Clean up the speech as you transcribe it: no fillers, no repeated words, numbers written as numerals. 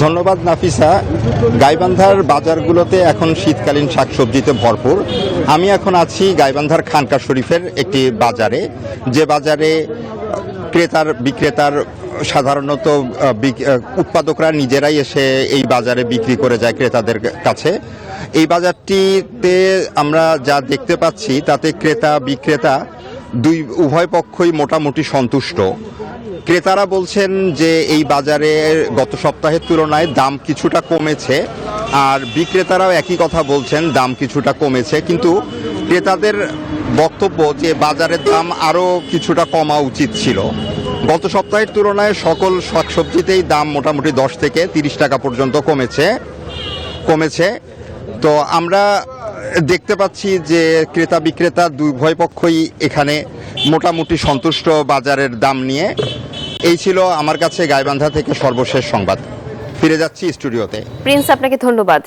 ধন্যবাদ নাফিসা। গাইবান্ধার বাজারগুলোতে এখন শীতকালীন শাকসবজিতে ভরপুর। আমি এখন আছি গাইবান্ধার খানকা শরীফের একটি বাজারে, যে বাজারে ক্রেতার বিক্রেতার সাধারণত উৎপাদকরা নিজেরাই এসে এই বাজারে বিক্রি করে যায় ক্রেতাদের কাছে। এই বাজারটিতে আমরা যা দেখতে পাচ্ছি তাতে ক্রেতা বিক্রেতা উভয় পক্ষই মোটামুটি সন্তুষ্ট। ক্রেতারা বলছেন যে এই বাজারে গত সপ্তাহের তুলনায় দাম কিছুটা কমেছে, আর বিক্রেতারাও একই কথা বলছেন, দাম কিছুটা কমেছে। কিন্তু ক্রেতাদের বক্তব্য যে বাজারের দাম আরও কিছুটা কমা উচিত ছিল। গত সপ্তাহের তুলনায় সকল শাকসবজিতেই দাম মোটামুটি 10 থেকে 30 টাকা পর্যন্ত কমেছে। তো আমরা দেখতে পাচ্ছি যে ক্রেতা বিক্রেতা উভয় পক্ষই এখানে মোটামুটি সন্তুষ্ট বাজারের দাম নিয়ে। এই ছিল আমার কাছে গাইবান্ধা থেকে সর্বশেষ সংবাদ। ফিরে যাচ্ছি স্টুডিওতে। প্রিন্স, আপনাকে ধন্যবাদ।